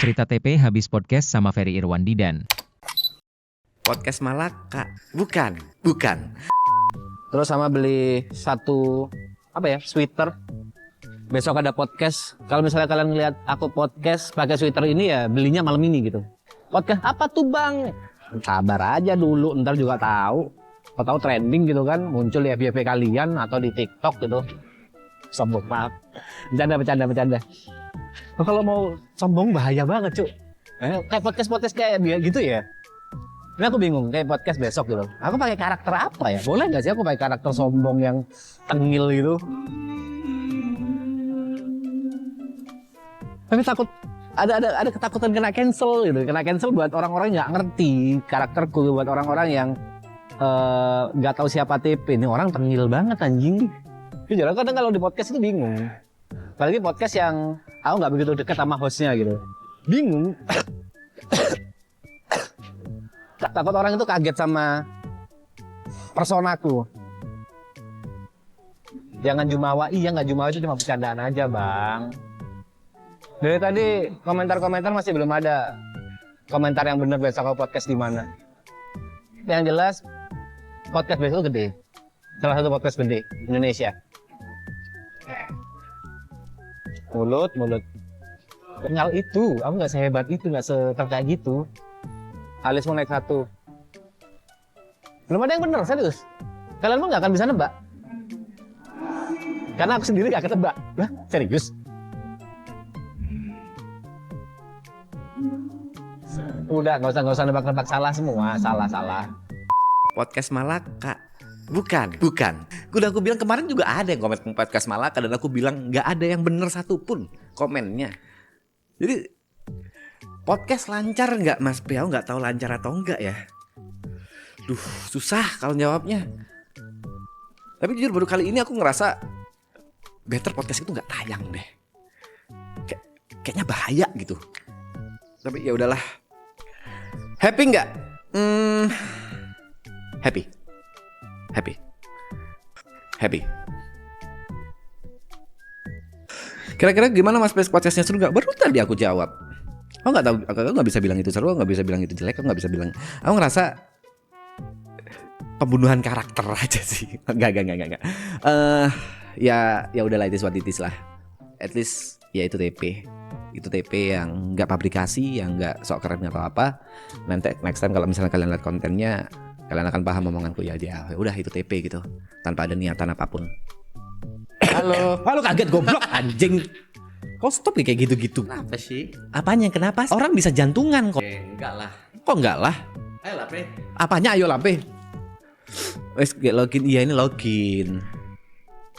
Cerita TP habis podcast sama Ferry Irwandi dan Podcast Malaka. Bukan. Terus sama beli satu sweater. Besok ada podcast. Kalau misalnya kalian ngeliat aku podcast pakai sweater ini ya belinya malam ini gitu. Podcast apa tuh bang? Sabar aja dulu, ntar juga tahu. Kalau tahu trending gitu kan, muncul di FYP kalian atau di TikTok gitu. Sombong banget. Bercanda. Kalau mau sombong bahaya banget cuy. Kayak podcast kayak gitu ya. Ini aku bingung, kayak podcast besok gitu. Aku pakai karakter apa ya? Boleh nggak sih aku pakai karakter sombong yang tengil gitu? Tapi takut ada ketakutan kena cancel gitu. Kena cancel buat orang-orang yang nggak ngerti karakterku, buat orang-orang yang nggak tahu siapa TP. Ini orang tengil banget anjing. Jujur aku kadang kalau di podcast itu bingung. Apalagi podcast yang aku nggak begitu dekat sama hostnya gitu. Bingung. Takut orang itu kaget sama personaku. Jangan jumawa, iya nggak jumawa itu cuma bercandaan aja bang. Dari tadi komentar-komentar masih belum ada komentar yang benar besok aku podcast di mana. Yang jelas podcast besok gede, salah satu podcast gede Indonesia. Mulut. Tinggal itu, aku nggak sehebat itu, nggak seterkait gitu. Alis mau naik 1. Belum ada yang benar, serius. Kalian mah nggak akan bisa nebak. Karena aku sendiri nggak ketebak. Lah, serius. Udah, nggak usah nebak-nebak, salah semua, salah. Podcast Malaka. Bukan. Udah aku bilang kemarin juga ada yang komen podcast Malaka dan aku bilang nggak ada yang bener satupun komennya. Jadi podcast lancar nggak Mas Piau? Nggak tahu lancar atau enggak ya. Duh, susah kalau jawabnya. Tapi jujur baru kali ini aku ngerasa better podcast itu nggak tayang deh. Kayaknya bahaya gitu. Tapi ya udahlah. Happy nggak? Happy. Kira-kira gimana Mas podcastnya seru nggak? Baru tadi aku jawab. Aku nggak tahu, aku nggak bisa bilang itu seru, aku nggak bisa bilang itu jelek, aku nggak bisa bilang. Aku ngerasa pembunuhan karakter aja sih. Enggak. Ya udahlah, it is what it is lah. At least ya itu TP. Itu TP yang nggak pabrikasi, yang nggak sok keren atau apa. Nanti next time kalau misalnya kalian lihat kontennya, kalian akan paham omonganku ya udah itu TP gitu, tanpa ada niatan apapun. Halo kaget goblok anjing. Kok stop ya kayak gitu-gitu? Kenapa sih? Apanya? Kenapa? Orang bisa jantungan kok. Enggak lah. Kok enggak lah? Ayo lah, Pe. Apanya ayo lampe? Wes login, iya ini login.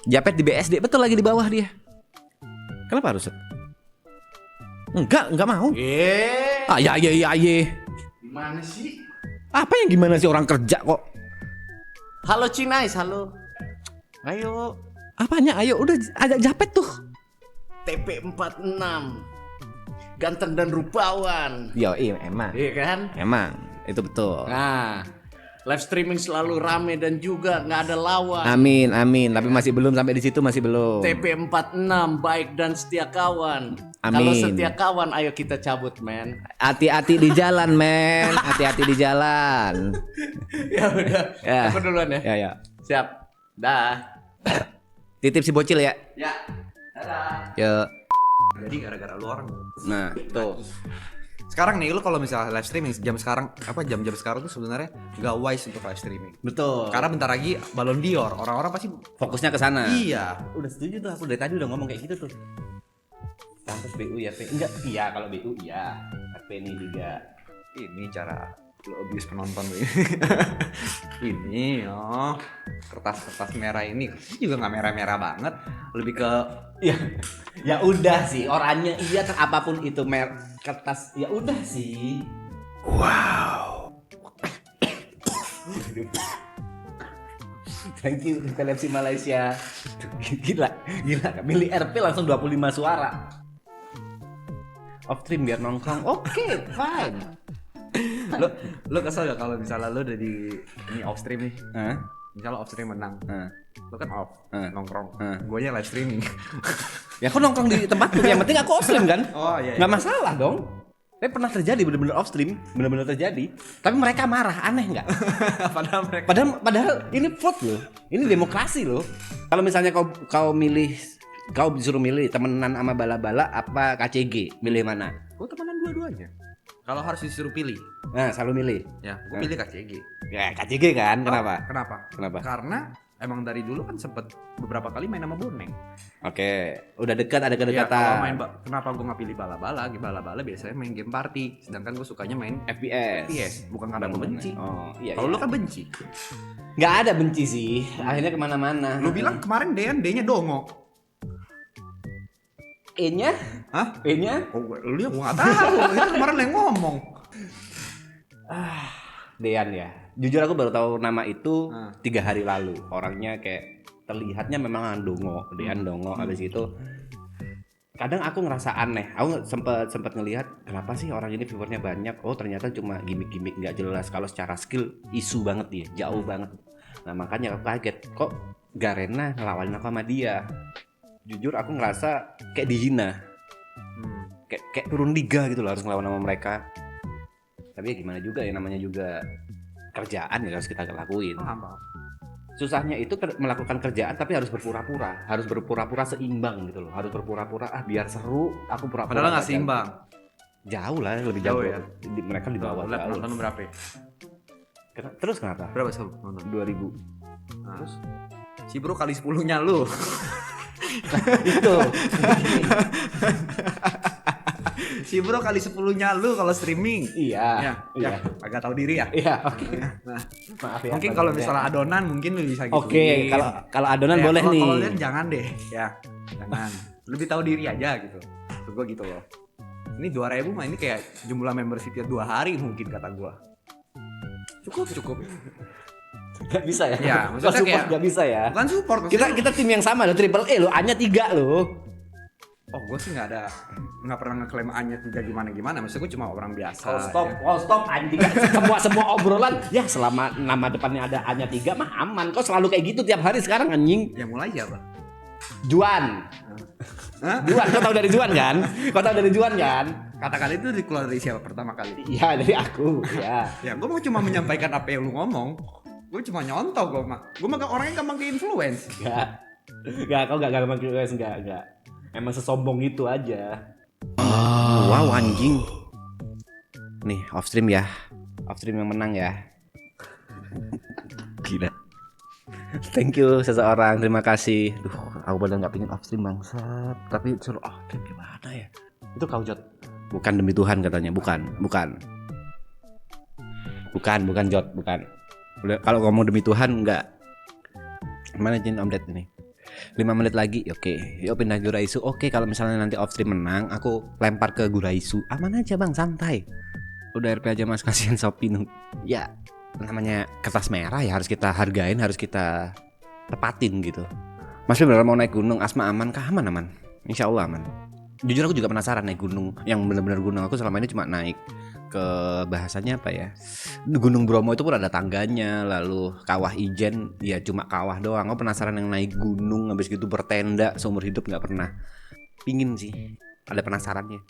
Japet di BSD, betul lagi di bawah dia. Kenapa harus? Enggak mau. Ya. Gimana sih? Apa yang gimana sih, orang kerja kok? Halo Cinais, halo. Ayo. Apanya ayo? Udah ada Japet tuh. TP46. Ganteng dan rupawan. Yo, iya emang. Iya kan? Emang, itu betul. Nah, live streaming selalu rame dan juga nggak ada lawan. Amin. Tapi masih belum sampai di situ, masih belum. TP46 baik dan setia kawan. Amin. Kalau setia kawan, ayo kita cabut, men. Hati-hati di jalan, men. Hati-hati di jalan. Ya udah. Ya. Aku duluan ya. Ya. Siap. Dah. Titip si bocil ya. Ya. Dadah. Ya. Jadi gara-gara lu orang. Nah, tuh. Sekarang nih lu kalau misalnya live streaming jam jam sekarang tuh sebenarnya nggak wise untuk live streaming. Betul. Karena bentar lagi Ballon d'Or, orang-orang pasti Fokusnya ke sana. iya. Udah setuju tuh, aku dari tadi udah ngomong kayak gitu tuh. Pantas BU ya, P. Enggak, iya kalau BU iya. P ini juga. Ini cara lu abuse penonton lu. Ini kertas merah ini juga nggak merah-merah banget, lebih ke Ya udah sih, orangnya iya kan apapun itu kertas. Ya udah sih. Thank you Televisi Malaysia. Gila. Milih RP langsung 25 suara. Off stream biar nongkrong. Oke, fine. lo kesel gak kalau misalnya lo udah di ini off stream nih, Hah? misalnya off stream menang, lo kan off nongkrong, gue nya live streaming. Ya aku nongkrong di tempatku, yang penting aku off stream kan. Oh iya. Nggak masalah dong. Tapi pernah terjadi bener-bener off stream, bener-bener terjadi. Tapi mereka marah, aneh nggak? Padahal ini vote loh, ini demokrasi loh. Kalau misalnya kau disuruh milih temenan sama bala-bala apa KCG, milih mana? Gue temenan dua-duanya. Kalau harus disuruh pilih, Nah, selalu milih. ya gue pilih KCG. Ya KCG kan, kenapa? Kenapa? Karena emang dari dulu kan sempet beberapa kali main sama Boneng. Oke, udah dekat ada Ya, kalau kedekatan. main kenapa gue nggak pilih bala-bala? Bala-bala biasanya main game party, sedangkan gue sukanya main FPS. FPS, bukan karena gue benci. Oh, iya. Kalau lu kan benci. nggak ada benci sih, akhirnya kemana-mana. Lu bilang kemarin D-nya dongo. E-nya? Hah? E-nya? Oh, lu ya gue nggak tahu. Itu kemarin yang ngomong. Dean ya. Jujur aku baru tahu nama itu Ah. 3 hari lalu. Orangnya kayak terlihatnya memang dongo, Dean dongo. Habis itu kadang aku ngerasa aneh. Aku sempet ngelihat kenapa sih orang ini viewernya banyak. Oh ternyata cuma gimmick-gimmick nggak jelas. Kalau secara skill isu banget dia, jauh banget. Nah makanya aku kaget. Kok Garena ngelawanin aku sama dia? Jujur aku ngerasa kayak dihina. Kayak turun liga gitu loh harus ngelawan sama mereka. Tapi ya gimana juga ya, namanya juga kerjaan ya harus kita lakuin. Paham. Susahnya itu melakukan kerjaan tapi harus berpura-pura seimbang gitu loh. Harus berpura-pura biar seru, aku pura-pura. Padahal nggak gagal. seimbang. Jauh lah, lebih Jauh jauh ya? Mereka di bawah Lihat jauh. nonton berapa? Terus kenapa? Berapa sih nonton? 2000. Nah, terus si bro kali 10-nya lu. Itu. Si bro kali 10-nya lu kalau streaming. Iya. Ya, agak tahu diri ya. Iya, oke. Nah, Maaf ya. mungkin kalau misalnya adonan mungkin lu bisa gitu. Oke, kalau adonan boleh nih. Kalau lihat jangan deh, ya. Jangan. Lebih tahu diri aja gitu. Maksud gua gitu loh. Ini 2.000 mah ini kayak jumlah membership-nya 2 hari mungkin kata gua. Cukup. Gak bisa ya? Ya, maksudnya Support kayak- gak bisa ya? Bukan support maksudnya. Kita tim yang sama loh, triple E lo, A-nya 3 loh. Oh, gue sih nggak pernah ngeklaim Anya tidak gimana. Maksudnya gue cuma orang biasa. ya. Stop anjing. Semua obrolan ya selama nama depannya ada A-nya 3 mah aman. Kok selalu kayak gitu tiap hari sekarang anjing? Ya mulai aja, Bang. Juan. Hah? Juan, kau tahu dari Juan kan? Kata-kata itu dikeluar dari siapa pertama kali? Iya, dari aku. Ya. Ya, gue mau cuma menyampaikan apa yang lu ngomong. Gue cuma nyontoh gue mah. Gue mah orangnya gampang ke influence. Enggak, kau enggak gampang influence enggak. Emang sesombong itu aja. Wow, anjing. Nih, off stream ya. Off stream yang menang ya. Gila. Thank you seseorang, terima kasih. Duh, aku padahal nggak pingin off stream bangsat. Tapi suruh off stream gimana ya? Itu kau Jot. Bukan demi Tuhan katanya, bukan. Bukan Jot, bukan. Kalau ngomong demi Tuhan enggak. Mana Jin Omlet ini? 5 menit lagi, oke. Yuk pindah Guraisu. Oke, kalau misalnya nanti off stream menang, aku lempar ke Guraisu. Aman aja bang, santai. Udah RP aja mas, kasihan Shopee. Ya, namanya kertas merah ya harus kita hargain, harus kita tepatin gitu. Mas beneran mau naik gunung, Asma aman kah? Aman. Insya Allah aman. Jujur aku juga penasaran naik gunung. Yang benar-benar gunung aku selama ini cuma naik ke bahasanya apa ya? Gunung Bromo itu pun ada tangganya, lalu Kawah Ijen ya cuma kawah doang. Aku penasaran yang naik gunung habis gitu bertenda seumur hidup nggak pernah. Pingin sih, ada penasarannya.